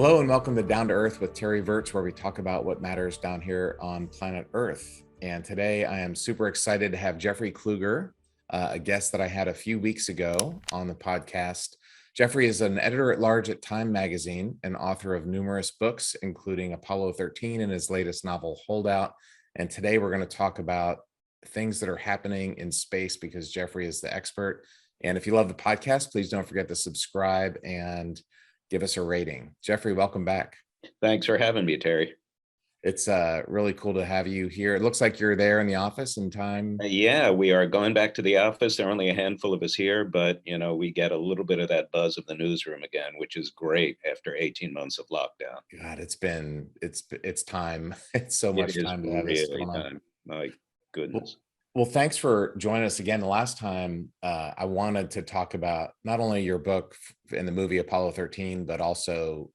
Hello and welcome to Down to Earth with Terry Virts, where we talk about what matters down here on planet Earth. And today I am super excited to have Jeffrey Kluger, a guest that I had a few weeks ago on the podcast. Jeffrey is an editor at large at Time Magazine and author of numerous books, including Apollo 13 and his latest novel, Holdout. And today we're going to talk about things that are happening in space because Jeffrey is the expert. And if you love the podcast, please don't forget to subscribe and give us a rating. Jeffrey, welcome back. Thanks for having me, Terry. It's really cool to have you here. It looks like you're there in the office in time. Yeah, we are going back to the office. There are only a handful of us here, but we get a little bit of that buzz of the newsroom again, which is great after 18 months of lockdown. God, it's time. It's so much It is time to have this really going on. time. My goodness. Well, thanks for joining us again. The last time I wanted to talk about not only your book and the movie Apollo 13, but also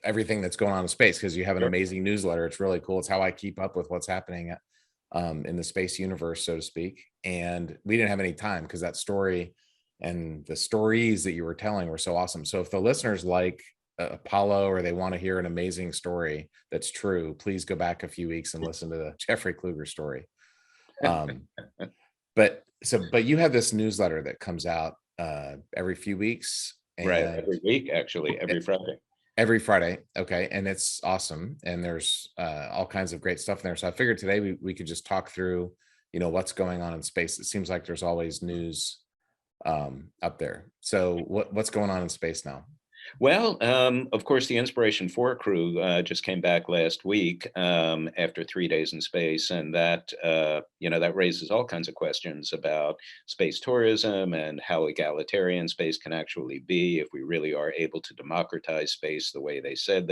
everything that's going on in space, because you have an Sure. amazing newsletter. It's really cool. It's how I keep up with what's happening in the space universe, so to speak. And we didn't have any time because that story and the stories that you were telling were so awesome. So if the listeners like Apollo or they want to hear an amazing story that's true, please go back a few weeks and listen to the Jeffrey Kluger story. But you have this newsletter that comes out every few weeks, Right. and Every week, actually, every Friday. every Friday. Okay. And it's awesome. And there's all kinds of great stuff in there. So I figured today we could just talk through, what's going on in space. It seems like there's always news up there. So what's going on in space now? Well, of course, the Inspiration 4 crew just came back last week after 3 days in space, and that raises all kinds of questions about space tourism and how egalitarian space can actually be if we really are able to democratize space the way they said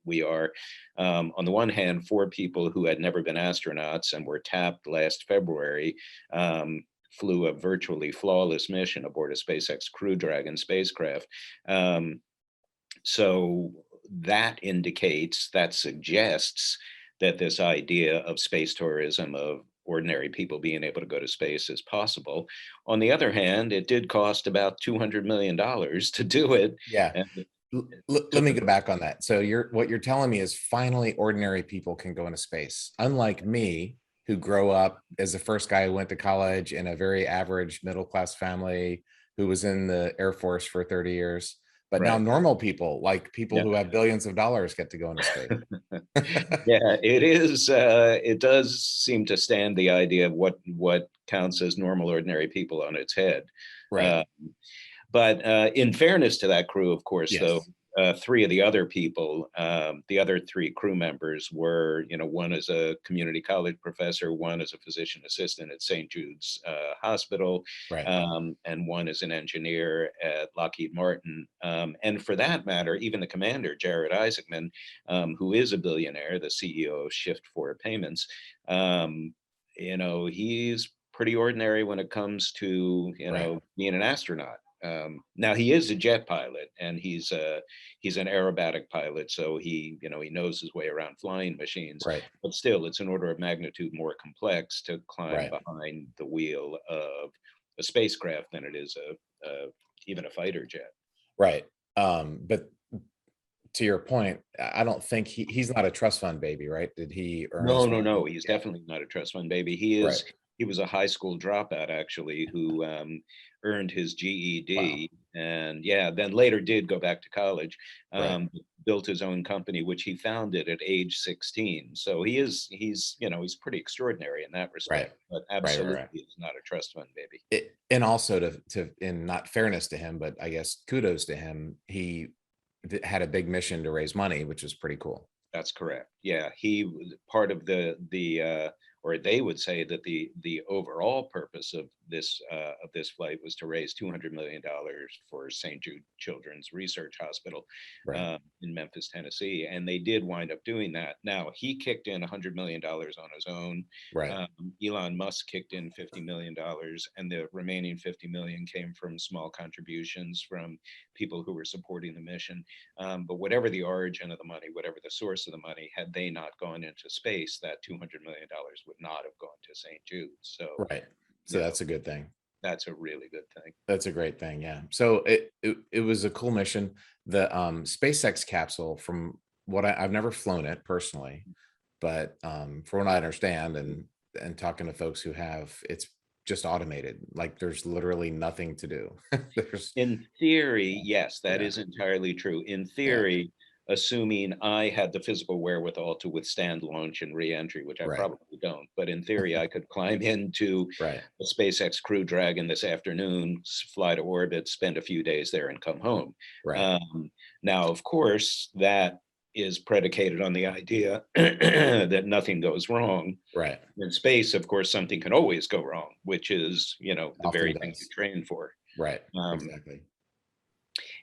we are. On the one hand, 4 people who had never been astronauts and were tapped last February. Flew a virtually flawless mission aboard a SpaceX Crew Dragon spacecraft. So that suggests that this idea of space tourism, of ordinary people being able to go to space, is possible. On the other hand, it did cost about $200 million to do it. Yeah. And Let me go back on that. So what you're telling me is finally ordinary people can go into space, unlike me, who grew up as the first guy who went to college in a very average middle-class family who was in the Air Force for 30 years. But now Right. normal people, like people Yeah. who have billions of dollars, get to go into space. Yeah, it is. It does seem to stand the idea of what counts as normal, ordinary people on its head. Right. Uh, But in fairness to that crew, of course, though, Yes. 3 of the other people, the other 3 crew members were, one is a community college professor, one is a physician assistant at St. Jude's Hospital, Right. and one is an engineer at Lockheed Martin. And for that matter, even the commander, Jared Isaacman, who is a billionaire, the CEO of Shift 4 Payments, he's pretty ordinary when it comes to, Right. being an astronaut. Now he is a jet pilot, and he's an aerobatic pilot, so he knows his way around flying machines. Right. But still, it's an order of magnitude more complex to climb Right. behind the wheel of a spacecraft than it is even a fighter jet. Right. But to your point, I don't think he's not a trust fund baby, right? Did he earn his No. money? He's Yeah. definitely not a trust fund baby. Right. He was a high school dropout, actually, who earned his Wow. GED, and then later did go back to college. Right. Built his own company, which he founded at age 16. So he's pretty extraordinary in that Right. respect, but Right. Right. absolutely Right. is not a trust fund baby. And also in not fairness to him, but I guess kudos to him, he had a big mission to raise money, which is pretty cool. That's correct. Yeah, he was part of or they would say that the overall purpose of this flight was to raise $200 million for St. Jude Children's Research Hospital Right. in Memphis, Tennessee, and they did wind up doing that. Now he kicked in $100 million on his own. Right. Elon Musk kicked in $50 million, and the remaining 50 million came from small contributions from people who were supporting the mission. But whatever the origin of the money, whatever the source of the money, had they not gone into space, that $200 million would not have gone to St. Jude. So, Right. So you know, that's a good thing. That's a really good thing. That's a great thing. Yeah. So it was a cool mission. The SpaceX capsule, from what I've never flown it personally, but from what I understand, and talking to folks who have, it's just automated. Like there's literally nothing to do. There's In theory, yes, that yeah, is entirely true. In yeah, theory, assuming I had the physical wherewithal to withstand launch and reentry, which I right, probably don't, but in theory, I could climb into right, a SpaceX Crew Dragon this afternoon, fly to orbit, spend a few days there, and come home. right, Um, Now, of course, that is predicated on the idea that nothing goes wrong. right. In space, of course, something can always go wrong, which is, the Often very thing you does. train for. Right. Um, Exactly.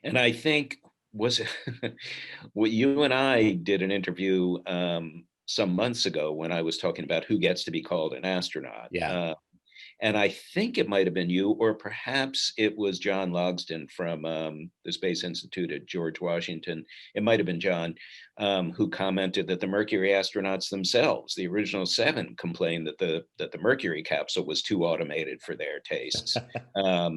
and I think was it what you and I did an interview some months ago when I was talking about who gets to be called an astronaut. Yeah. And I think it might have been you, or perhaps it was John Logsdon from the Space Institute at George Washington. It might have been John, who commented that the Mercury astronauts themselves, the original seven, complained that the Mercury capsule was too automated for their tastes. Yeah.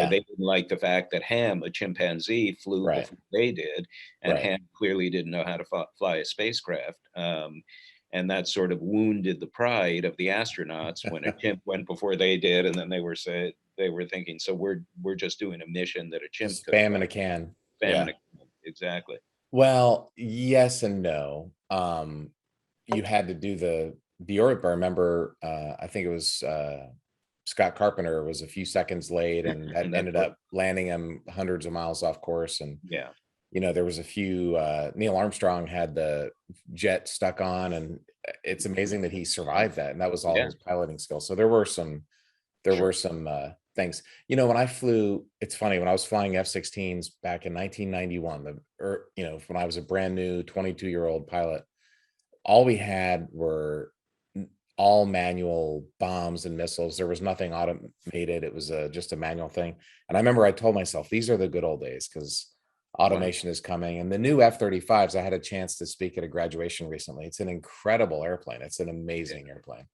They didn't like the fact that Ham, a chimpanzee, flew Right. before they did, and Right. Ham clearly didn't know how to fly a spacecraft. And that sort of wounded the pride of the astronauts when a chimp went before they did, and then they were thinking, so we're just doing a mission that a chimp Just could have spam in done. a can. Famine, Yeah. exactly. Well, yes and no. You had to do the orbit. I remember, I think it was Scott Carpenter was a few seconds late, and that That's ended right. up landing him hundreds of miles off course. And Yeah, there was a few. Neil Armstrong had the jet stuck on, and it's amazing that he survived that, and that was all yeah, his piloting skills. So there were some things. When I flew, it's funny, when I was flying F-16s back in 1991, when I was a brand new 22-year-old pilot, all we had were all manual bombs and missiles. There was nothing automated. It was just a manual thing. And I remember I told myself, these are the good old days, because wow, automation is coming. And the new F-35s, I had a chance to speak at a graduation recently. It's an incredible airplane. It's an yeah, amazing airplane,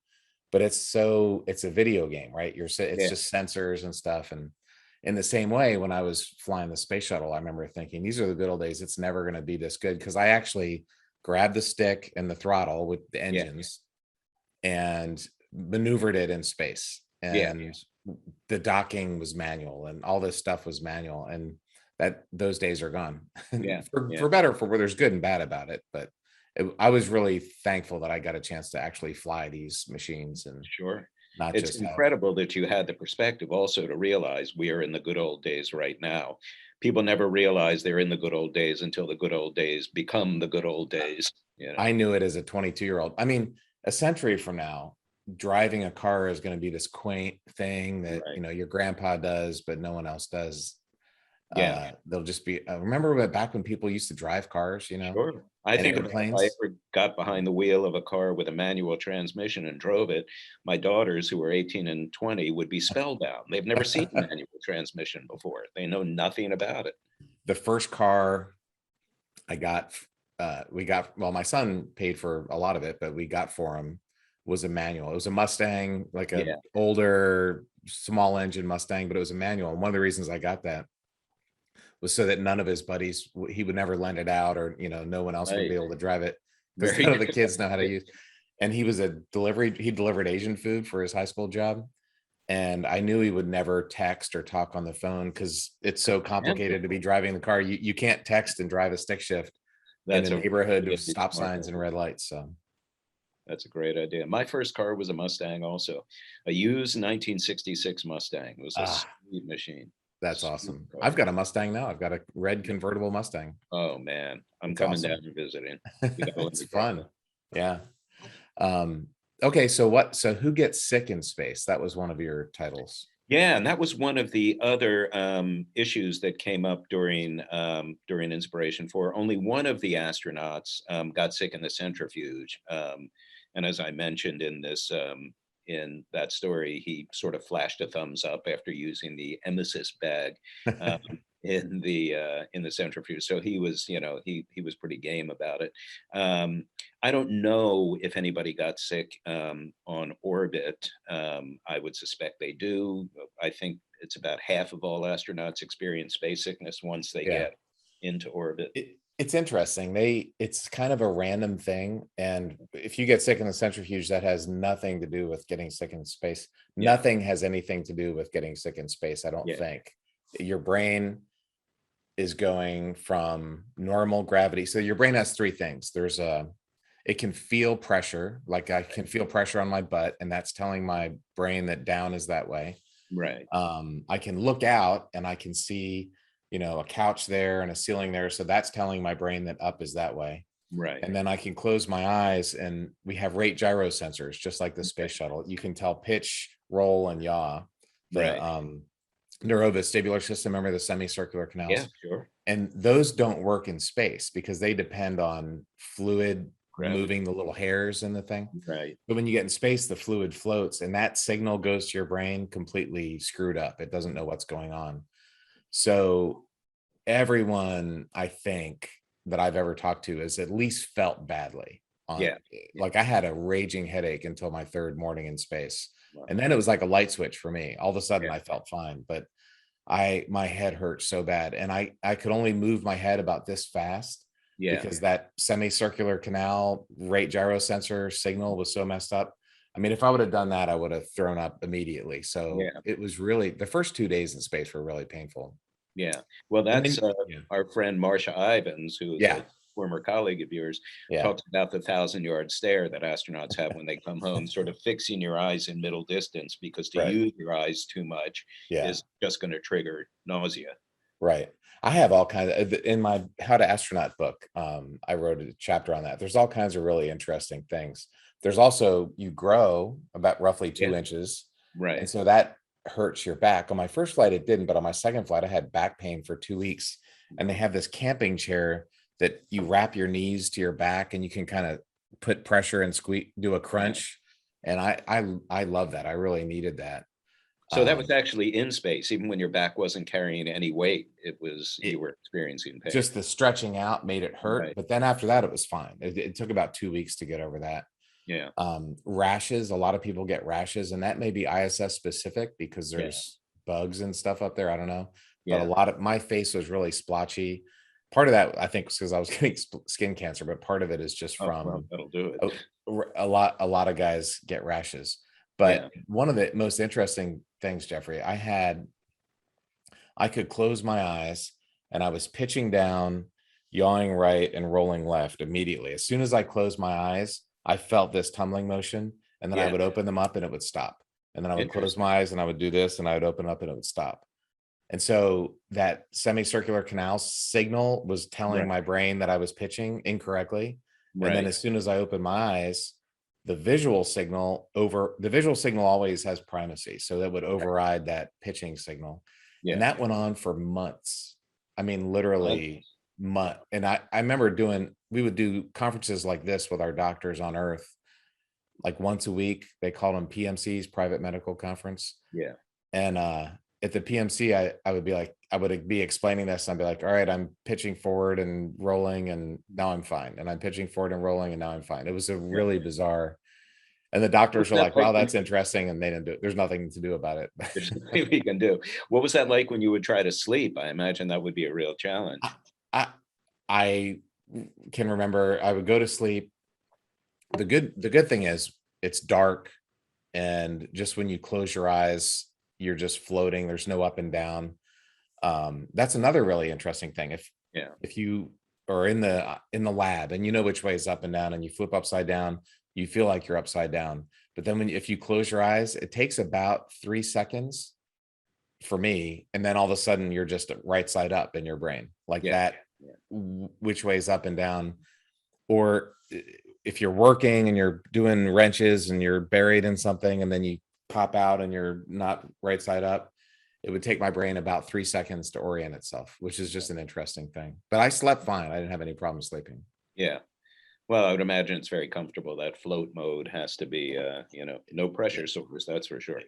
but it's a video game, right? It's yeah, just sensors and stuff. And in the same way, when I was flying the space shuttle, I remember thinking, these are the good old days. It's never going to be this good, because I actually grabbed the stick and the throttle with the yeah, engines and maneuvered it in space. yeah, And the docking was manual, and all this stuff was manual. And those days are gone. yeah, yeah, For better, for where there's good and bad about it. But I was really thankful that I got a chance to actually fly these machines and sure. not It's just have. incredible that you had the perspective also to realize we are in the good old days right now. People never realize they're in the good old days until the good old days become the good old days, you know? I knew it as a 22-year-old. I mean, a century from now, driving a car is going to be this quaint thing that, Right. your grandpa does, but no one else does. Yeah. They'll just be, remember back when people used to drive cars, Sure. I and think about if I airplanes? ever got behind the wheel of a car with a manual transmission and drove it, my daughters, who were 18 and 20, would be spellbound. They've never seen a manual transmission before. They know nothing about it. The first car I got, well, my son paid for a lot of it, but we got for him was a manual. It was a Mustang, like a Yeah. older, small engine Mustang, but it was a manual. And one of the reasons I got that was so that none of his buddies, he would never lend it out, or no one else would be Right. able to drive it, because Very none of the good. kids know how to use. And he delivered Asian food for his high school job. And I knew he would never text or talk on the phone, because it's so complicated to be driving the car. You can't text and drive a stick shift in a That's a neighborhood of really stop smart signs and idea. red lights. So That's a great idea. My first car was a Mustang also, a used 1966 Mustang. It was a ah, sweet machine. that's Sweet awesome. I've car. got a Mustang now. I've got a red convertible Mustang. Oh man, I'm It's coming down awesome. and visiting. You gotta let It's me drive fun. it. Yeah. Okay, so who gets sick in space? That was one of your titles. Yeah, and that was one of the other issues that came up during Inspiration 4. Only one of the astronauts got sick in the centrifuge, and as I mentioned in that story, he sort of flashed a thumbs up after using the emesis bag. Um, in the centrifuge. So he was, he was pretty game about it. Um, I don't know if anybody got sick on orbit. I would suspect they do. I think it's about half of all astronauts experience space sickness once they Yeah. get into orbit. It's interesting. It's kind of a random thing. And if you get sick in the centrifuge, that has nothing to do with getting sick in space. Yeah, Nothing has anything to do with getting sick in space, I don't yeah, think. Your brain is going from normal gravity. So your brain has three things. It can feel pressure, like I can feel pressure on my butt, and that's telling my brain that down is that way. right, I can look out and I can see, a couch there and a ceiling there. So that's telling my brain that up is that way. right, And then I can close my eyes and we have rate gyro sensors, just like the okay, space shuttle. You can tell pitch, roll, and yaw. The right. neurovestibular system, remember the semicircular Yeah, canals? sure. And those don't work in space because they depend on fluid Gravity. moving the little hairs in the thing. Right. But when you get in space, the fluid floats and that signal goes to your brain completely screwed up. It doesn't know what's going on. So everyone, I think, that I've ever talked to has at least felt badly on, Yeah. Yeah. like I had a raging headache until my third morning in space. Wow. And then it was like a light switch for me. All of a sudden Yeah. I felt fine, but my head hurt so bad and I could only move my head about this fast Yeah. because that semicircular canal rate gyro sensor signal was so messed up. I mean, if I would have done that, I would have thrown up immediately. So Yeah. it was really the first 2 days in space were really painful. Yeah. Well, And that's then yeah, our friend Marcia Ivins, who is yeah, a former colleague of yours, yeah, talks about the 1,000-yard stare that astronauts have when they come home, sort of fixing your eyes in middle distance because to right. use your eyes too much Yeah, is just going to trigger nausea. right. I have all kinds of in my How to Astronaut book. I wrote a chapter on that. There's all kinds of really interesting things. There's also you grow about roughly Yeah. 2 inches, and Right. so that hurts your back. On my first flight, it didn't, but on my second flight, I had back pain for 2 weeks. And they have this camping chair that you wrap your knees to your back, and you can kind of put pressure and squeak, do a Yeah. crunch. And I love that. I really needed that. So that was Um, actually in space, even when your back wasn't carrying any weight, you it, were experiencing pain. just the stretching out made it hurt, Right. but then after that, it was fine. It took about 2 weeks to get over that. Yeah. Rashes, a lot of people get rashes, and that may be ISS specific because Yeah. there's bugs and stuff up there. I don't know, but a Yeah. lot of my face was really splotchy. Part of that, I think, was because I was getting skin cancer, but part of it is just Oh, well, from that'll do it. a, a lot of guys get rashes. But Yeah. one of the most interesting things, Jeffrey, I could close my eyes and I was pitching down, yawing right, and rolling left immediately. As soon as I closed my eyes, I felt this tumbling motion, and then I Yeah. would open them up and it would stop. And then I would close Interesting. my eyes and I would do this and I would open up and it would stop. And so that semicircular canal signal was telling Right. my brain that I was pitching incorrectly. And then Right. as soon as I opened my eyes, the visual signal always has primacy. So that would Right. override that pitching signal. And Yeah. that went on for months. I mean, Well, literally month. And I remember we would do conferences like this with our doctors on Earth, like once a week. They called them PMCs, private medical conference. yeah. And at the PMC, I would be explaining this. And I'd be like, all right, I'm pitching forward and rolling, and now I'm fine. And I'm pitching forward and rolling, and now I'm fine. It was a Yeah. really bizarre. And the What doctors was are that like, like wow, when that's interesting. And they didn't do it. There's nothing to do about it. there's nothing we can do? What was that like when you would try to sleep? I imagine that would be a real I, challenge. I I can remember I would go to sleep. The good thing is it's dark, and just when you close your eyes, you're just floating. There's no up and down. That's another really interesting thing. Yeah. If you are in the lab and you know which way is up and down, and you flip upside down, you feel like you're upside down. But then if you close your eyes, it takes about 3 seconds for me, and then all of a sudden you're just right side up in your brain, like Yeah. that. Yeah. Which way is up and down? Or if you're working and you're doing wrenches and you're buried in something and then you pop out and you're not right side up, it would take my brain about 3 seconds to orient itself, which is just an interesting thing. But I slept fine. I didn't have any problem sleeping. Yeah. Well, I would imagine it's very comfortable. That float mode has to be, no Yeah. pressure source, that's for sure.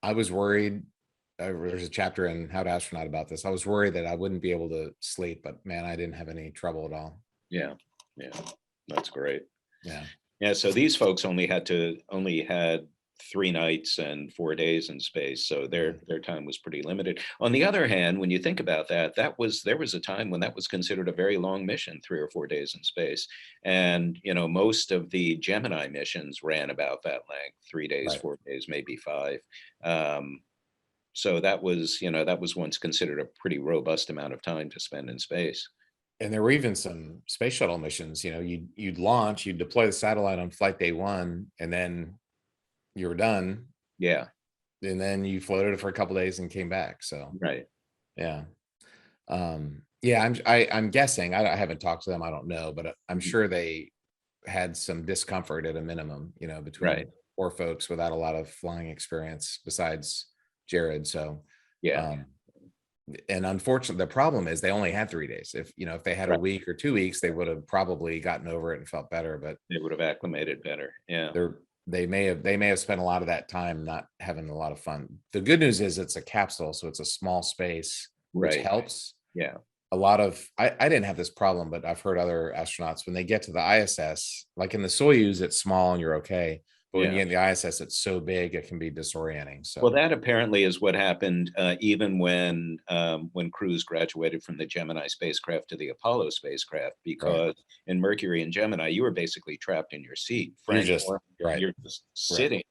I was worried there's a chapter in How to Astronaut about this. I was worried that I wouldn't be able to sleep, but man, I didn't have any trouble at all. Yeah, yeah, that's great. Yeah. Yeah, so these folks only had 3 nights and 4 days in space, so their time was pretty limited. On the other hand, when you think about that, there was a time when that was considered a very long mission, 3 or 4 days in space, and most of the Gemini missions ran about that length, 3 days, Right. 4 days, maybe five. Um, so that was once considered a pretty robust amount of time to spend in space. And there were even some space shuttle missions, you'd launch, you'd deploy the satellite on flight day one, and then you were done. Yeah, And then you floated it for a couple days and came back. So right. yeah. Yeah, I'm guessing. I haven't talked to them. I don't know, but I'm Mhm. sure they had some discomfort at a minimum, between Right. poor folks without a lot of flying experience besides Jared. So, Yeah. um, and unfortunately, the problem is they only had 3 days. If they had a Right. week or 2 weeks, they would have probably gotten over it and felt better. But They would have acclimated better. Yeah. they may have spent a lot of that time not having a lot of fun. The good news is it's a capsule, so it's a small space, which Right. helps. Yeah. A lot of I didn't have this problem, but I've heard other astronauts when they get to the ISS, like in the Soyuz, it's small and you're okay. But when you Yeah. get in the ISS, it's so big it can be disorienting. Well, So that apparently is what happened even when crews graduated from the Gemini spacecraft to the Apollo spacecraft, right. because in Mercury and Gemini, you were basically trapped in your seat. You're just right, You're just right, sitting.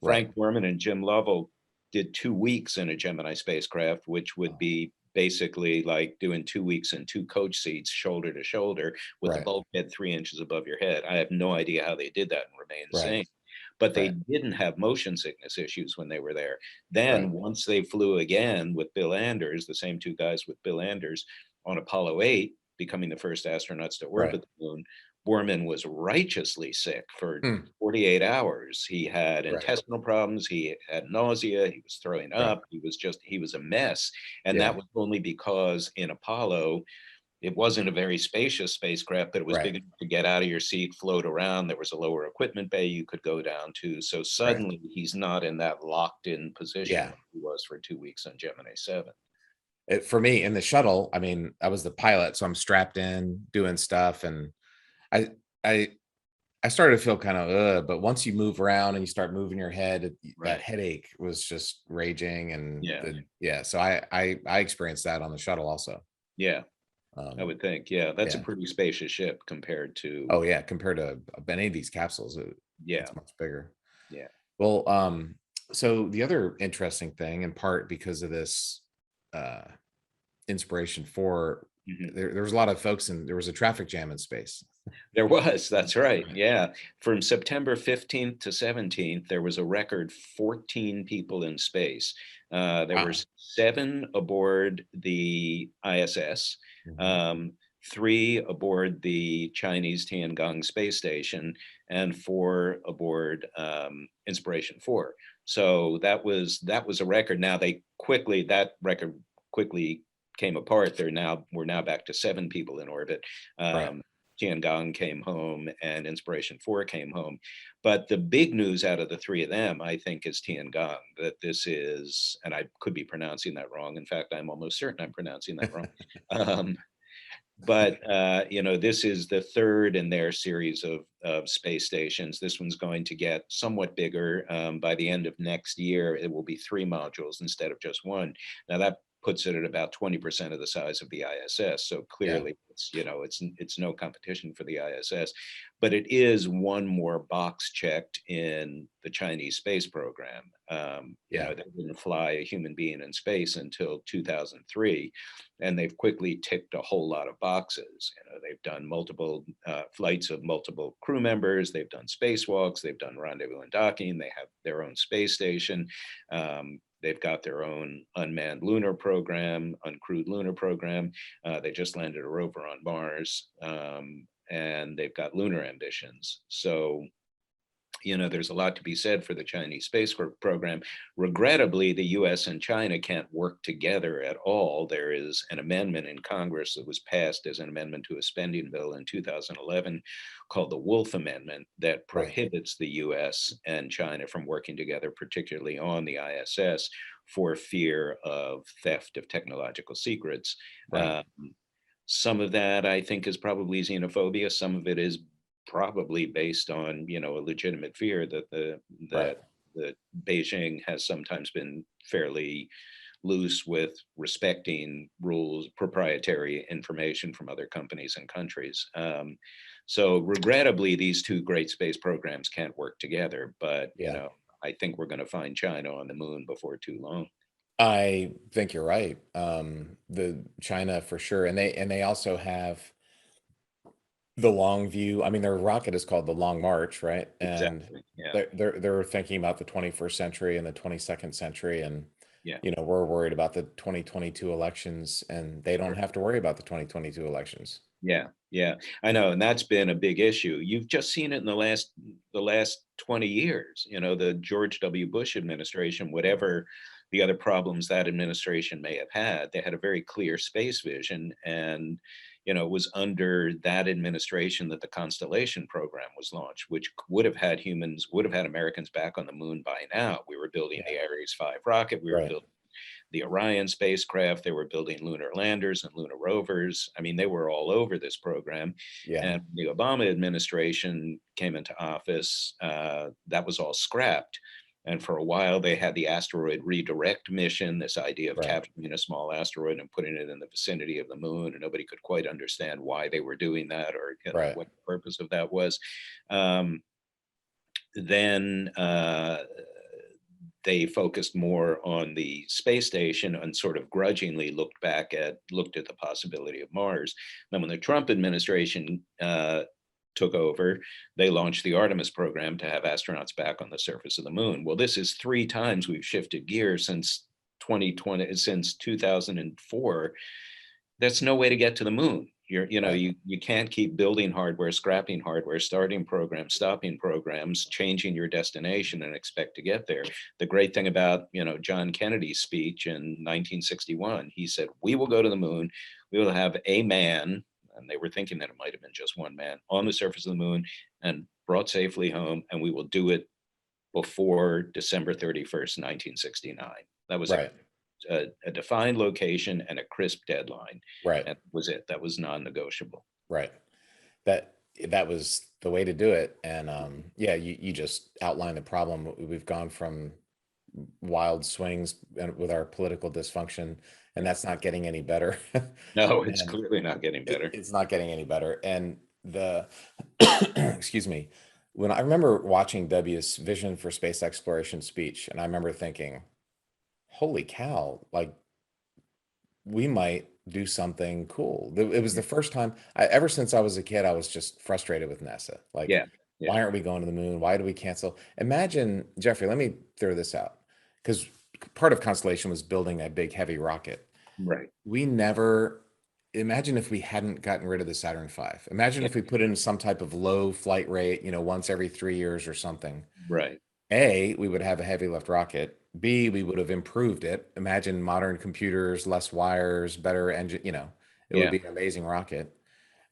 right. Frank Borman and Jim Lovell did 2 weeks in a Gemini spacecraft, which would Oh, be basically like doing 2 weeks in two coach seats, shoulder to shoulder, with the right, bulkhead 3 inches above your head. I have no idea how they did that and remain right, sane, but they right, didn't have motion sickness issues when they were there. right, Then once they flew again with Bill Anders, the same two guys with Bill Anders on Apollo 8, becoming the first astronauts to right. orbit the moon, Borman was righteously sick for Hmm, 48 hours. He had right, intestinal problems, he had nausea, he was throwing right. up, he was a mess. And that Yeah, was only because in Apollo, it wasn't a very spacious spacecraft, but it was right, big enough to get out of your seat, float around. There was a lower equipment bay you could go down to. So right. suddenly he's not in that locked in position Yeah. like he was for 2 weeks on Gemini 7. For me in the shuttle, I mean, I was the pilot, so I'm strapped in doing stuff, and I I I started to feel kind of, but once you move around and you start moving your head, that Right. headache was just raging, and Yeah. yeah. So I experienced that on the shuttle also. Yeah. I Um, would think. Yeah. That's a yeah. pretty spacious ship compared to, Oh yeah. Compared to any of these capsules, yeah. it's much bigger. Yeah. Well, so the other interesting thing, in part because of this uh, inspiration for, Mhm. there was a lot of folks, and there was a traffic jam in space. There was, that's right. Yeah. From September 15th to 17th, there was a record 14 people in space. There were Wow. seven aboard the ISS, Mhm. um, three aboard the Chinese Tiangong space station, and four aboard Inspiration 4. So that was a record. Now that record quickly came apart. We're now back to seven people in orbit. Right. Um, Tiangong came home and Inspiration 4 came home. But the big news out of the three of them, I think, is Tiangong, that this is, and I could be pronouncing that wrong. In fact, I'm almost certain I'm pronouncing that wrong. Um, but this is the third in their series of space stations. This one's going to get somewhat bigger. By the end of next year, it will be 3 modules instead of just one. Now that puts it at about 20% of the size of the ISS. So Yeah. clearly, it's no competition for the ISS, but it is one more box checked in the Chinese space program. Yeah. They didn't fly a human being in space until 2003, and they've quickly ticked a whole lot of boxes. They've done multiple flights of multiple crew members. They've done spacewalks. They've done rendezvous and docking. They have their own space station. They've got their own unmanned lunar program, uncrewed lunar program. They just landed a rover on Mars, and they've got lunar ambitions. So There's a lot to be said for the Chinese space program. Regrettably, the US and China can't work together at all. There is an amendment in Congress that was passed as an amendment to a spending bill in 2011 called the Wolf Amendment that Right. prohibits the US and China from working together, particularly on the ISS, for fear of theft of technological secrets. Right. Um, some of that I think is probably xenophobia. Some of it is probably based on, a legitimate fear that Right. the Beijing has sometimes been fairly loose with respecting rules, proprietary information from other companies and countries. So regrettably, these two great space programs can't work together, but Yeah. I think we're going to find China on the moon before too long. I think you're right. The China for sure, and they also have the long view. I mean, their rocket is called the Long March, right? And Exactly. Yeah. they're thinking about the 21st century and the 22nd century, and Yeah. we're worried about the 2022 elections, and they don't Sure. have to worry about the 2022 elections. Yeah, yeah, I know, and that's been a big issue. You've just seen it in the last 20 years. The George W. Bush administration, whatever the other problems that administration may have had, they had a very clear space vision, and it was under that administration that the Constellation program was launched, which would have had Americans back on the moon by now. We were building Yeah. the Ares 5 rocket. We were Right. building the Orion spacecraft. They were building lunar landers and lunar rovers. I mean, they were all over this program. Yeah. And the Obama administration came into office, that was all scrapped. And for a while, they had the asteroid redirect mission, this idea of Right. capturing a small asteroid and putting it in the vicinity of the moon. And nobody could quite understand why they were doing that, or Right. what the purpose of that was. Um, then they focused more on the space station and sort of grudgingly looked at the possibility of Mars. Then when the Trump administration took over, they launched the Artemis program to have astronauts back on the surface of the moon. Well, this is 3 times we've shifted gears since 2020, since 2004. That's no way to get to the moon. Right. You can't keep building hardware, scrapping hardware, starting programs, stopping programs, changing your destination and expect to get there. The great thing about, John Kennedy's speech in 1961, he said, "We will go to the moon. We will have a man," and they were thinking that it might have been just one man, "on the surface of the moon and brought safely home, and we will do it before December 31st, 1969." That was Right. a defined location and a crisp deadline. Right. And that was it. That was non-negotiable. Right. That that was the way to do it. And yeah, you just outlined the problem. We've gone from wild swings and with our political dysfunction, and Yeah. that's not getting any better. No, it's And clearly not getting better. it's not getting any better. And the excuse me, when I remember watching W's vision for space exploration speech, and I remember thinking, holy cow, like we might do something cool. It was Yeah. the first time ever since I was a kid, I was just frustrated with NASA. Like, Yeah. Yeah. why aren't we going to the moon? Why do we cancel? Imagine, Jeffrey, let me throw this out, because part of Constellation was building a big heavy rocket. Right. We never imagine if we hadn't gotten rid of the Saturn V. Imagine Yeah. if we put in some type of low flight rate, once every 3 years or something. Right. A, we would have a heavy lift rocket. B, we would have improved it. Imagine modern computers, less wires, better engine, it would Yeah. be an amazing rocket.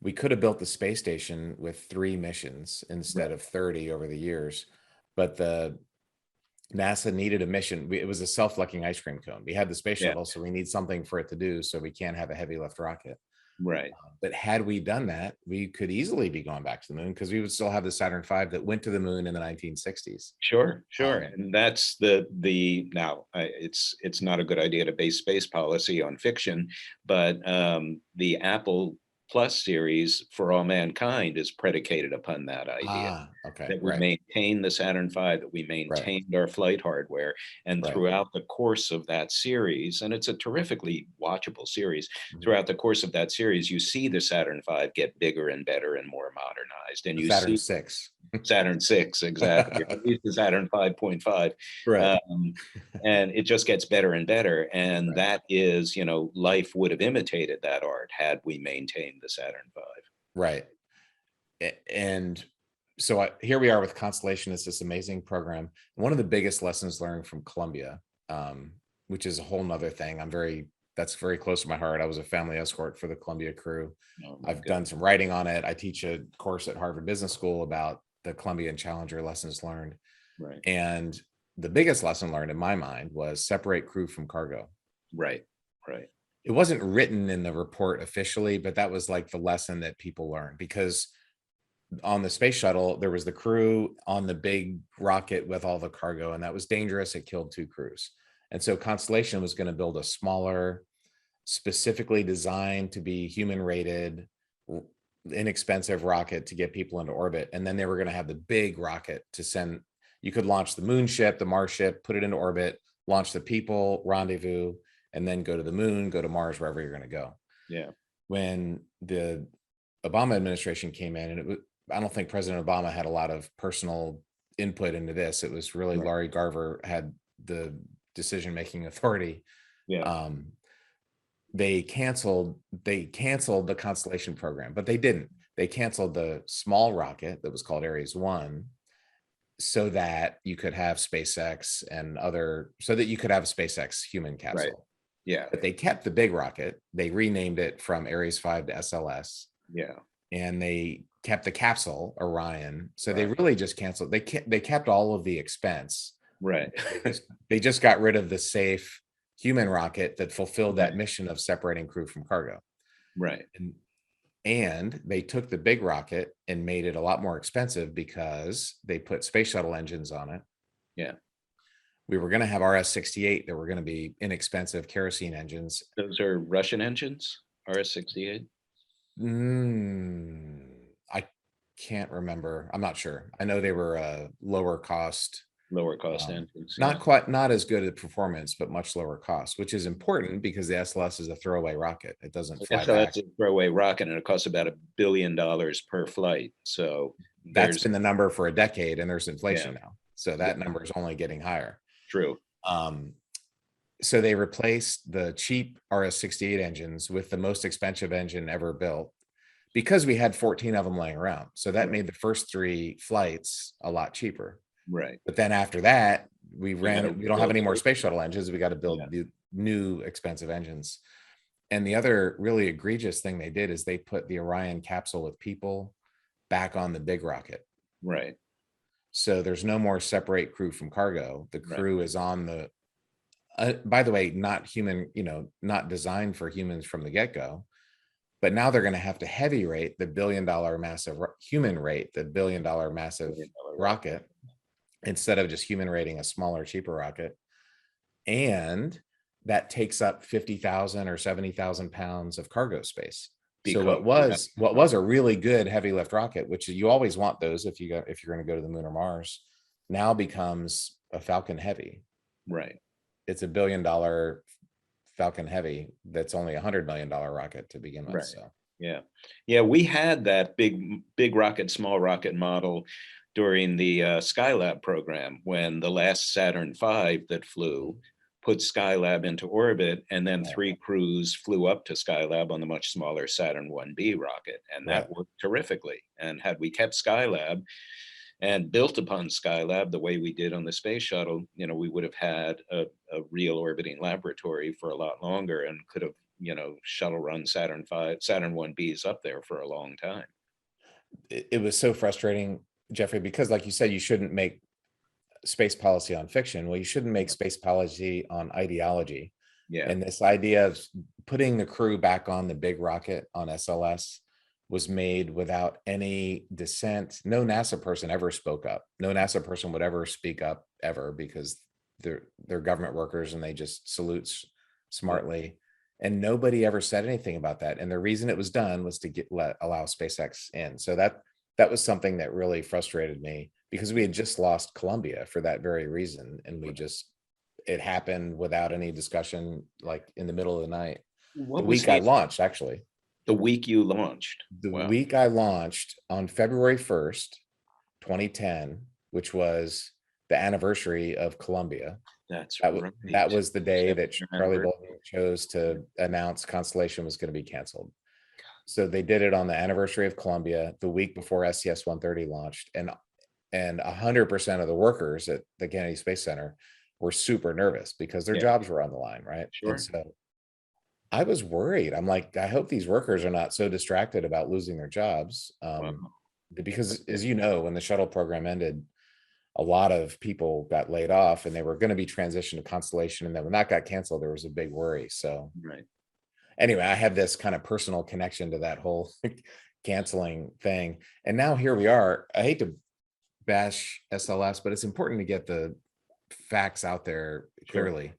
We could have built the space station with 3 missions instead Right. of 30 over the years. But the NASA needed a mission. It was a self-flecking ice cream cone. We had the space Yeah. shuttle, so we need something for it to do, so we can't have a heavy lift rocket. Right. But had we done that, we could easily be going back to the moon, because we would still have the Saturn V that went to the moon in the 1960s. Sure. Sure. Um, And that's the now it's not a good idea to base space policy on fiction, but the Apple Plus series for all mankind is predicated upon that idea. okay, That we right, maintained the Saturn V, that we right, maintained our flight hardware. And right. throughout the course of that series, and it's a terrifically watchable series, Mhm. throughout the course of that series, you see the Saturn V get bigger and better and more modernized. And The you Saturn see six. Saturn 6, exactly, or at least the Saturn 5.5. Right, Um, and it just gets better and better. And right, that is, life would have imitated that art had we maintained the Saturn V. right. And here we are with Constellation. It's this amazing program. One of the biggest lessons learned from Columbia, which is a whole nother thing. That's very close to my heart. I was a family escort for the Columbia crew. Oh, I've done some writing on it. I teach a course at Harvard Business School about the Columbia and Challenger lessons learned. right, And the biggest lesson learned in my mind was separate crew from cargo. right, right, It wasn't written in the report officially, but that was like the lesson that people learned, because on the space shuttle, there was the crew on the big rocket with all the cargo, and that was dangerous. It killed 2 crews. And so Constellation was going to build a smaller, specifically designed to be human rated, inexpensive rocket to get people into orbit. And then they were going to have the big rocket to send, you could launch the moon ship, the Mars ship, put it into orbit, launch the people, rendezvous, and then go to the moon, go to Mars, wherever you're going to go. yeah, When the Obama administration came in, and I don't think President Obama had a lot of personal input into this. It was really right, Laurie Garver had the decision-making authority. yeah, They canceled the Constellation program, but they didn't. They canceled the small rocket that was called Ares 1, so that you could have SpaceX and so that you could have a SpaceX human right, capsule. yeah, But they kept the big rocket. They renamed it from Ares 5 to SLS, yeah, and they kept the capsule Orion. So they right, really just canceled. They kept all of the expense. right, They just got rid of the safe human rocket that fulfilled that right, mission of separating crew from cargo. right, And they took the big rocket and made it a lot more expensive because they put space shuttle engines on it. yeah. We were going to have RS-68 that were going to be inexpensive kerosene engines. Those are Russian engines, RS-68. I can't remember. I'm not sure. I know they were lower cost, Lower cost engines, yeah. not as good at performance, but much lower cost, which is important because the SLS is a throwaway rocket. It doesn't fly So back. that's a throwaway rocket, and it costs about $1 billion per flight. So That's there's, been the number for a decade, and there's yeah, inflation now. So yeah, that number is only getting higher. true. Um, so they replaced the cheap RS-68 engines with the most expensive engine ever built, because we had 14 of them laying around. So that Right, made the first 3 flights a lot cheaper. right. But then after that, we You gotta don't have rebuild any more space space shuttle. shuttle engines. We got to Yeah, build the new expensive engines. And the other really egregious thing they did is they put the Orion capsule with people back on the big rocket. right, So there's no more separate crew from cargo. The right, crew is on the, by the way, not human, not designed for humans from the get-go, but now they're going to have to heavy rate the billion-dollar massive human rate, the billion-dollar massive $1 billion rocket. rocket, instead of just human rating a smaller, cheaper rocket. And that takes up 50,000 or 70,000 pounds of cargo space. So Because what was a really good heavy lift rocket, which you always want those if you're going to go to the moon or Mars, now becomes a Falcon Heavy. right, It's a $1 billion Falcon Heavy that's only $100 million rocket to begin with. right. So Yeah, yeah. We had that big rocket, small rocket model during the Skylab program when the last Saturn V that flew put Skylab into orbit, and then 3 crews flew up to Skylab on the much smaller Saturn 1B rocket, and right. that worked terrifically. And had we kept Skylab and built upon Skylab the way we did on the space shuttle, we would have had a real orbiting laboratory for a lot longer, and could have, shuttle run Saturn 1Bs up there for a long time. It was so frustrating, Jeffrey, because like you said, you shouldn't make space policy on fiction. Well, you shouldn't make space policy on ideology. Yeah, And this idea of putting the crew back on the big rocket on SLS was made without any dissent. No NASA person ever spoke up. No NASA person would ever speak up ever, because they're government workers and they just salute smartly. And nobody ever said anything about that. And the reason it was done was to allow SpaceX in. So that was something that really frustrated me, because we had just lost Columbia for that very reason. And it happened without any discussion, like in the middle of the night. The what was week I launched, actually. the week you launched? The Wow, week I launched on February 1st, 2010, which was the anniversary of Columbia. that's That right. that was the day that 7th Charlie anniversary. Bolton chose to announce Constellation was going to be canceled. So they did it on the anniversary of Columbia, the week before STS-130 launched, and 100% of the workers at the Kennedy Space Center were super nervous because their Yeah, jobs were on the line, right? And sure. so I was worried. I'm like, I hope these workers are not so distracted about losing their jobs, Wow. because as you know, when the shuttle program ended, a lot of people got laid off and they were going to be transitioned to Constellation. And then when that got canceled, there was a big worry. So Right. anyway, I have this kind of personal connection to that whole canceling thing. And now here we are. I hate to bash SLS, but it's important to get the facts out there Sure. clearly.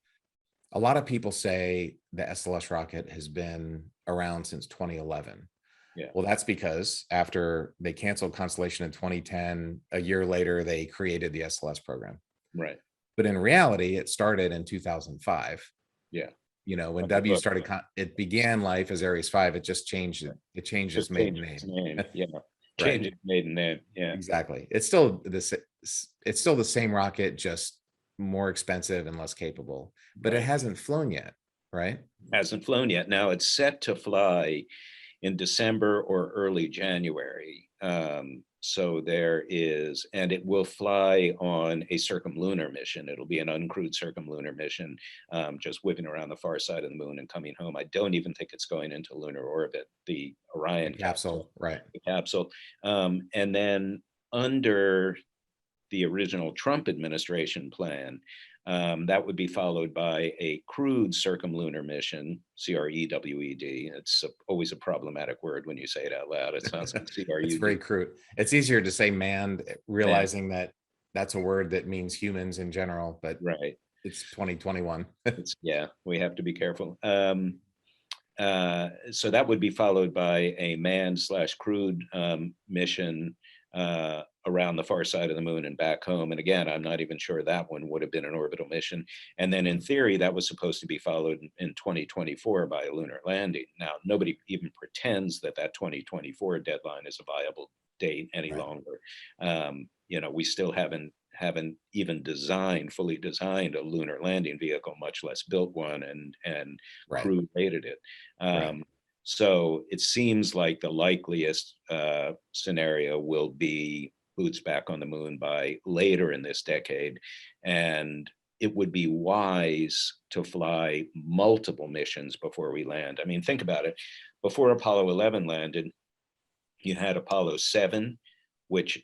A lot of people say the SLS rocket has been around since 2011. Yeah. Well, that's because after they canceled Constellation in 2010, a year later, they created the SLS program. Right. But in reality, it started in 2005. Yeah. When Okay. W Look, started, it began life as Ares 5. It just changed yeah, it changed its just maiden change its name. name. Yeah. Right. Change its maiden name. Yeah. Exactly. It's still the same rocket, just more expensive and less capable, but it Right. hasn't flown yet, right? Hasn't flown yet. Now it's set to fly in December or early January. So there is, and it will fly on a circumlunar mission. It'll be an uncrewed circumlunar mission, just whipping around the far side of the moon and coming home. I don't even think it's going into lunar orbit, the The Orion capsule, capsule, right? the capsule. And then under the original Trump administration plan. That would be followed by a crewed circumlunar mission, CREWED. It's always a problematic word when you say it out loud. It sounds like It's very CRUD. crude. It's easier to say manned, Man, realizing that that's a word that means humans in general, but right. it's 2021. It's, yeah, we have to be careful. So that would be followed by a manned slash crewed mission around the far side of the moon and back home. And again, I'm not even sure that one would have been an orbital mission. And then in theory, that was supposed to be followed in 2024 by a lunar landing. Now, nobody even pretends that that 2024 deadline is a viable date any Right, longer. We still haven't even fully designed a lunar landing vehicle, much less built one and right, crew rated it. right, Um, so it seems like the likeliest scenario will be boots back on the moon by later in this decade. And it would be wise to fly multiple missions before we land. I mean, think about it. Before Apollo 11 landed, you had Apollo 7, which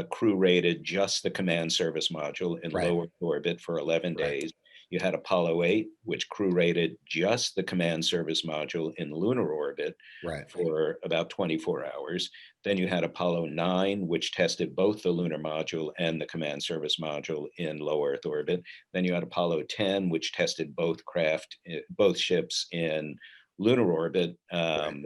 crew rated just the command service module in right, low Earth orbit for 11 right, days. You had Apollo 8, which crew rated just the command service module in lunar orbit right, for about 24 hours. Then you had Apollo 9, which tested both the lunar module and the command service module in low Earth orbit. Then you had Apollo 10, which tested both ships in lunar orbit, right.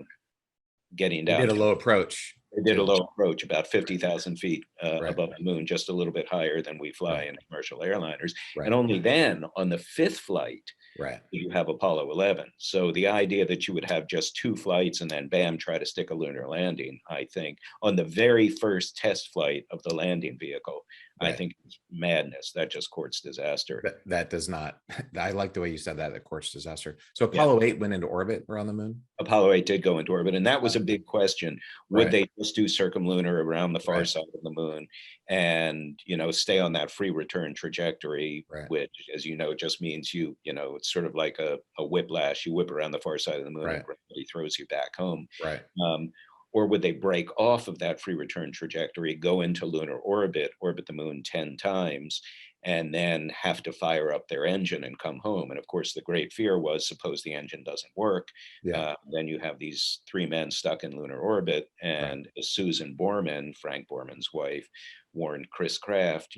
getting They down did a to low approach they did a too. low approach about 50,000 feet Right, above the moon, just a little bit higher than we fly right, in commercial airliners. And right, only then, on the fifth flight, right, you have Apollo 11. So the idea that you would have just two flights and then bam, try to stick a lunar landing, I think, on the very first test flight of the landing vehicle, I right. think is madness. That just courts disaster. That does not. I like the way you said that. Of course, disaster. So Yeah. Apollo 8 went into orbit around the moon. Apollo 8 did go into orbit, and that was a Okay. big question. Would Right, they just do circumlunar around the far right, side of the moon and, stay on that free return trajectory, right, which, as you know, just means it's sort of like a whiplash. You whip around the far side of the moon and right, gravity throws you back home. right, Um, or would they break off of that free return trajectory, go into lunar orbit the moon 10 times, and then have to fire up their engine and come home? And of course, the great fear was, suppose the engine doesn't work, yeah, then you have these three men stuck in lunar orbit. right, And as Susan Borman, Frank Borman's wife, warned Chris Kraft,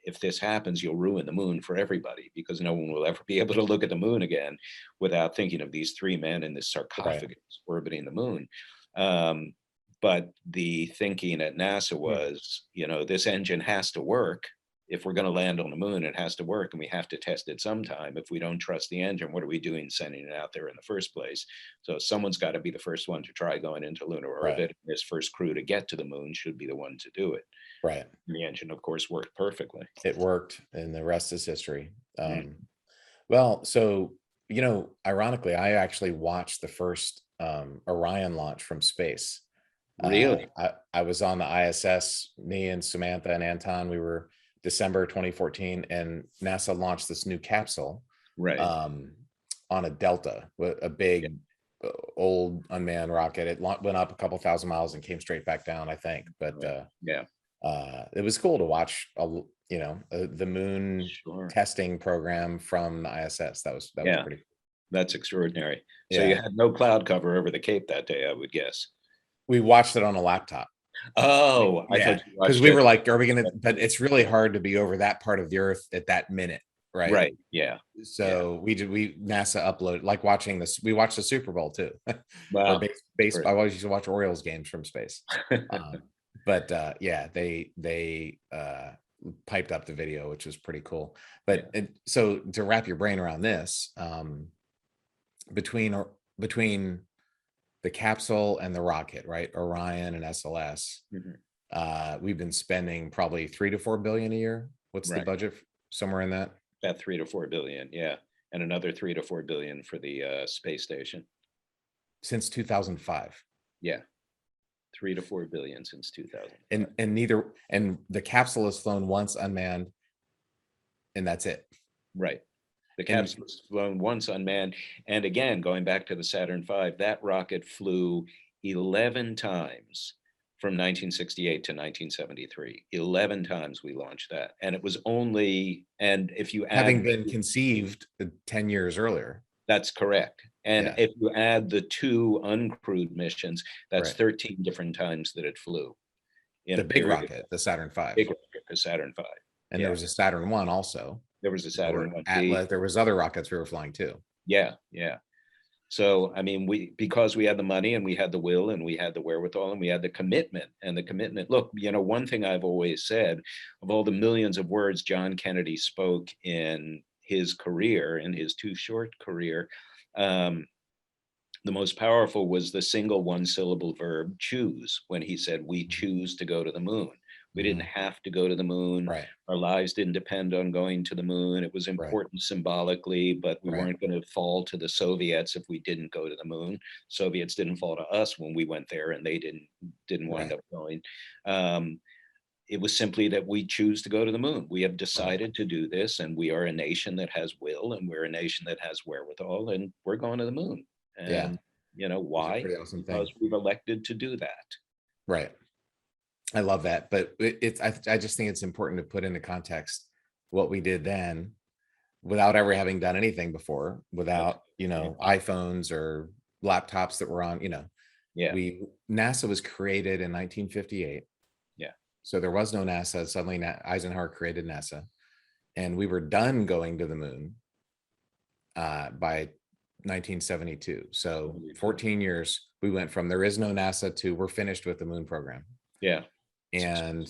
if this happens, you'll ruin the moon for everybody because no one will ever be able to look at the moon again without thinking of these three men in this right. sarcophagus orbiting the moon. Um, but the thinking at NASA Hmm. was, this engine has to work. If we're going to land on the moon, it has to work, and we have to test it sometime. If we don't trust the engine, what are we doing sending it out there in the first place? So someone's got to be the first one to try going into lunar Right, orbit. This first crew to get to the moon should be the one to do it. right. And the engine, of course, worked perfectly. It worked, and the rest is history. Mm. Well, so ironically, I actually watched the first Orion launch from space. Really? I was on the ISS, me and Samantha and Anton, we were December 2014, and NASA launched this new capsule Right. on a Delta, a Yeah. big old unmanned rocket. It went up a couple thousand miles and came straight back down, I think. But Right. Yeah. it was cool to watch, the moon Sure. testing program from the ISS. That was Yeah. pretty cool. That's extraordinary. So you Yeah, had no cloud cover over the Cape that day, I would guess. we watched it on a laptop. Oh, I Yeah, thought you because watched we it. were like, are we gonna, but it's really hard to be over that part of the earth at that minute, right? Right. Yeah. Yeah. So NASA uploaded, like watching this, we watched the Super Bowl too. Or Wow. I always used to watch Orioles games from space. But yeah, they piped up the video, which was pretty cool. But so to wrap your brain around this, between the capsule and the rocket, right? Orion and SLS, Mhm. we've been spending probably 3 to 4 billion a year. What's the Right. budget? Somewhere in that? About 3 to 4 billion. Yeah. And another 3 to 4 billion for the space station. Since 2005. Yeah. 3 to 4 billion since 2005. And the capsule has flown once unmanned, and that's it. Right. The And capsule was flown once unmanned. And again, going back to the Saturn V, that rocket flew 11 times from 1968 to 1973. 11 times we launched that. And it was only, and if you having add, been conceived 10 years earlier. that's correct. And Yeah, if you add the 2 uncrewed missions, that's right. 13 different times that it flew in The a big period. rocket, the Saturn V. Big rocket, the Saturn V. And there Yeah. was a Saturn I also. There was a There were Saturn 1B. Atlas. There was other rockets we were flying too. Yeah. Yeah. So, I mean, because we had the money and we had the will and we had the wherewithal and we had the commitment and the commitment. Look, one thing I've always said, of all the millions of words John Kennedy spoke in his career, in his too short career, the most powerful was the single one-syllable verb choose, when he said, we choose to go to the moon. We didn't have to go to the moon. Right, Our lives didn't depend on going to the moon. It was right, important symbolically, but we right, weren't going to fall to the Soviets if we didn't go to the moon. Soviets didn't fall to us when we went there, and they didn't wind right, up going. It was simply that we choose to go to the moon. We have right. decided to do this, and we are a nation that has will, and we're a nation that has wherewithal, and we're going to the moon. Yeah, And it's a why? pretty awesome Because thing. we've elected to do that. Right. I love that. But I just think it's important to put into context what we did then without ever having done anything before, without, Absolutely. iPhones or laptops that were on, Yeah. NASA was created in 1958. Yeah. So there was no NASA. Suddenly Eisenhower created NASA, and we were done going to the moon by 1972. So 14 years, we went from there is no NASA to we're finished with the moon program. Yeah. And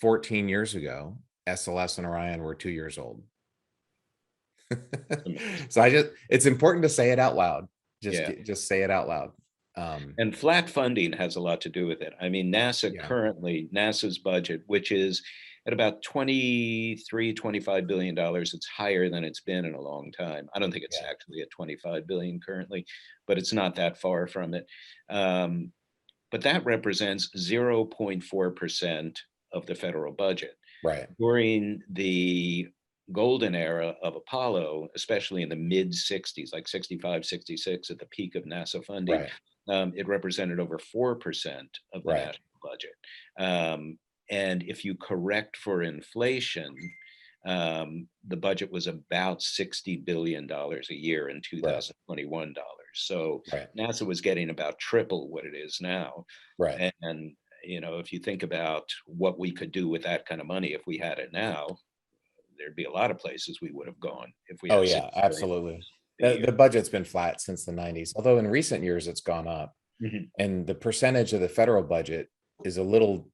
14 years ago, SLS and Orion were 2 years old. So it's important to say it out loud. Yeah. Just say it out loud. And flat funding has a lot to do with it. I mean, Yeah. NASA's budget, which is at about 25 billion dollars, it's higher than it's been in a long time. I don't think it's Yeah. actually at 25 billion currently, but it's not that far from it. But that represents 0.4% of the federal budget. Right. During the golden era of Apollo, especially in the mid 60s, like 65, 66, at the peak of NASA funding, Right. it represented over 4% of the Right. national budget. And if you correct for inflation, the budget was about $60 billion a year in 2021 dollars. So Right. NASA was getting about triple what it is now. Right. And if you think about what we could do with that kind of money, if we had it now, there'd be a lot of places we would have gone if we Oh had 6 yeah, billion absolutely. a year. The budget's been flat since the 90s, although in recent years it's gone up. Mhm. And the percentage of the federal budget is a little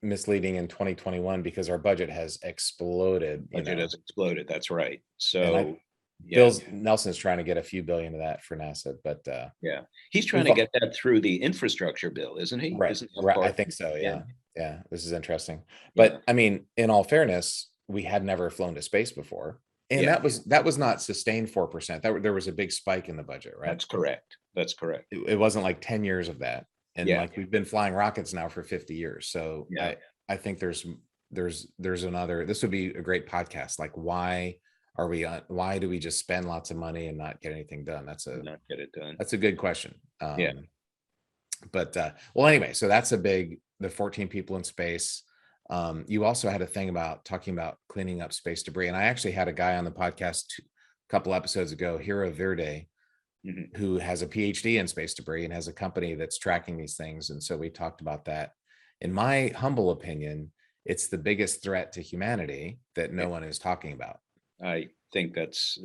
misleading in 2021 because our budget has exploded, Budget has exploded. That's right. and So, yeah, Nelson's trying to get a few billion of that for NASA, but yeah. He's trying we've to get that through the infrastructure bill, isn't he? right, Isn't that right. I part? think so. Yeah, Yeah. Yeah. This is interesting. yeah. But I mean, in all fairness, we had never flown to space before. And Yeah, that was not sustained 4%. There was a big spike in the budget, right? that's correct. That's correct. It wasn't like 10 years of that. And Yeah, like we've been flying rockets now for 50 years. So yeah. I think there's another, this would be a great podcast. Like why do we just spend lots of money and not get anything done? Not get it done. That's a good question. Yeah. But well, anyway, so that's the 14 people in space. You also had a thing about talking about cleaning up space debris. And I actually had a guy on the podcast a couple episodes ago, Hero Verde, Mhm. who has a PhD in space debris and has a company that's tracking these things. And so we talked about that. In my humble opinion, it's the biggest threat to humanity that Yeah. no one is talking about. I think that's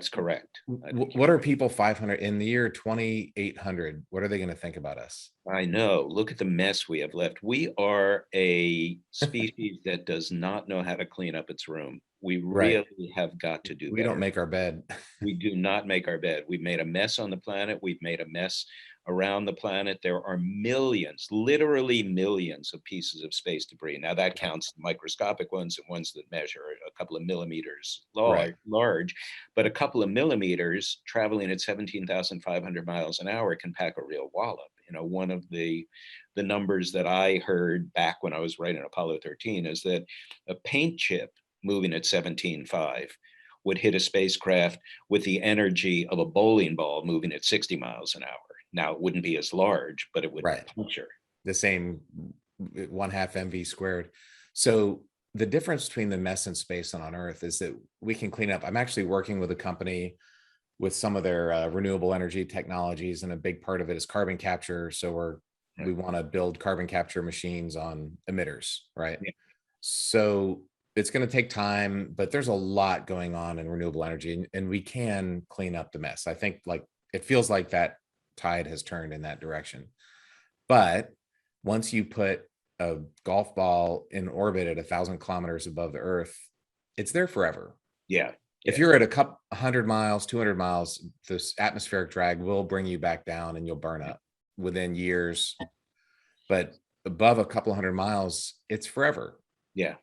correct. I think What are people 500 in the year 2800? What are they going to think about us? I know. Look at the mess we have left. We are a species that does not know how to clean up its room. We Right. really have got to do We don't better. make our bed. We do not make our bed. We've made a mess on the planet. We've made a mess around the planet. There are millions, literally millions of pieces of space debris. Now that counts microscopic ones and ones that measure a couple of millimeters Right. large, but a couple of millimeters traveling at 17,500 miles an hour can pack a real wallop. One of the numbers that I heard back when I was writing Apollo 13 is that a paint chip moving at 17.5 would hit a spacecraft with the energy of a bowling ball moving at 60 miles an hour. Now, it wouldn't be as large, but it would Right. puncture. The same 1/2 mv squared. So the difference between the mess in space and on Earth is that we can clean up. I'm actually working with a company with some of their renewable energy technologies, and a big part of it is carbon capture. So we Right. want to build carbon capture machines on emitters, right? Yeah. So it's going to take time, but there's a lot going on in renewable energy, and we can clean up the mess. I think like it feels like that tide has turned in that direction. But once you put a golf ball in orbit at 1,000 kilometers above the Earth, it's there forever. Yeah. If Yeah. you're at a couple 100 miles, 200 miles, this atmospheric drag will bring you back down and you'll burn up within years. But above a couple 100 miles, it's forever. Yeah.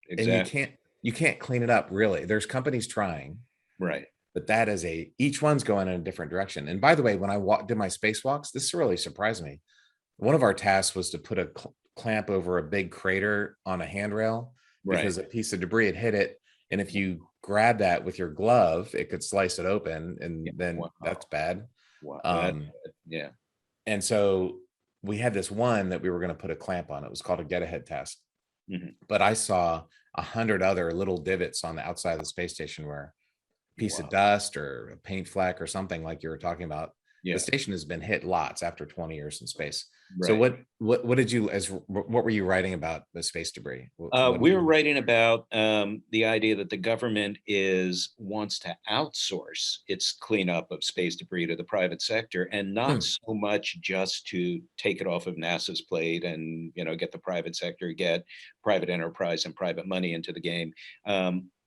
And Exactly. you can't clean it up really. There's companies trying, Right. but that is each one's going in a different direction. And by the way, when I did my spacewalks, this really surprised me. One of our tasks was to put a clamp over a big crater on a handrail Right. because a piece of debris had hit it. And if you grab that with your glove, it could slice it open, Yeah. and then Wow. that's bad. Wow. Um, Yeah. and so we had this one that we were going to put a clamp on. It was called a get ahead task. Mhm. But I saw 100 other little divots on the outside of the space station where a piece of Wow. dust or a paint fleck or something like you were talking about. The Yeah. station has been hit lots after 20 years in space. So Right. what did you what were you writing about the space debris? What did We were you? writing about the idea that the government wants to outsource its cleanup of space debris to the private sector, and not Hmm, so much just to take it off of NASA's plate and get the private sector, get private enterprise and private money into the game.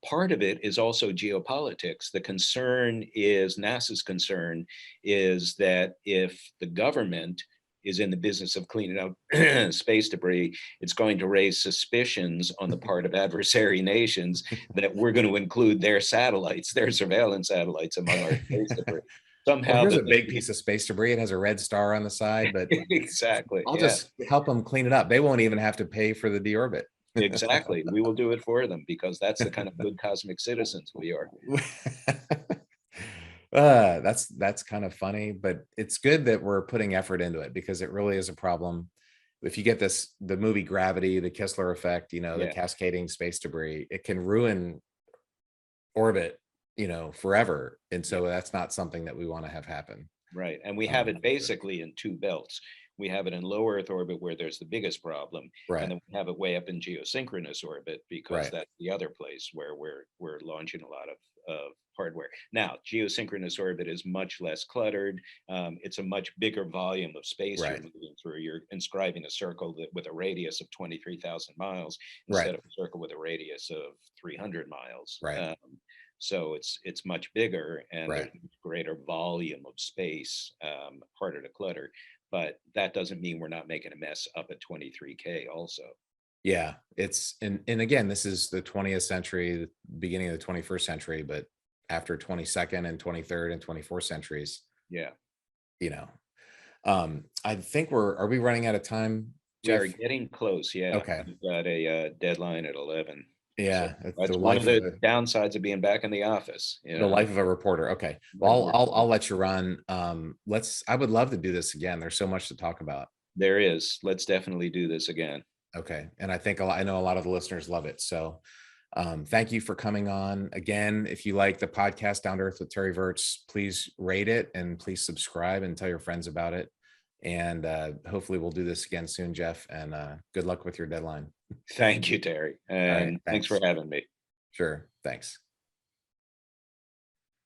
Part of it is also geopolitics. NASA's concern is that if the government is in the business of cleaning up space debris, it's going to raise suspicions on the part of adversary nations that we're going to include their satellites, their surveillance satellites, among our space debris. well, Somehow here's that a big piece of space debris. It has a red star on the side, but exactly, I'll yeah, just help them clean it up. They won't even have to pay for the deorbit. exactly. We will do it for them because that's the kind of good cosmic citizens we are. That's kind of funny, but it's good that we're putting effort into it because it really is a problem. If you get the movie Gravity, the Kessler effect, the Yeah, cascading space debris, it can ruin orbit, forever. And yeah. so that's not something that we want to have happen. Right. And we have Um, it basically in two belts. We have it in low Earth orbit where there's the biggest problem, and right, then we have it way up in geosynchronous orbit because right, that's the other place where we're launching a lot of hardware. Now, geosynchronous orbit is much less cluttered. It's a much bigger volume of space you're right, moving through. You're inscribing a circle with a radius of 23,000 miles right, instead of a circle with a radius of 300 miles. right, So it's much bigger and there's right. much greater volume of space, harder to clutter. But that doesn't mean we're not making a mess up at 23K also. Yeah, it's and again, this is the 20th century, the beginning of the 21st century, but after 22nd and 23rd and 24th centuries, Yeah. you know. I think are we running out of time, We are Jeff? getting close, yeah. Okay. We've got a, deadline at 11. So Yeah, it's that's one of the the downsides of being back in the office, you know? life of a reporter. Okay. Life of Well, a I'll reporter. let you run. I would love to do this again. There's so much to talk about. There is. Let's definitely do this again. Okay. And I think I know a lot of the listeners love it. So thank you for coming on again. If you like the podcast Down to Earth with Terry Virts, please rate it and please subscribe and tell your friends about it. And hopefully we'll do this again soon, Jeff. And good luck with your deadline. Thank you, Terry, All right. and thanks for Thanks. having me. Sure. Thanks.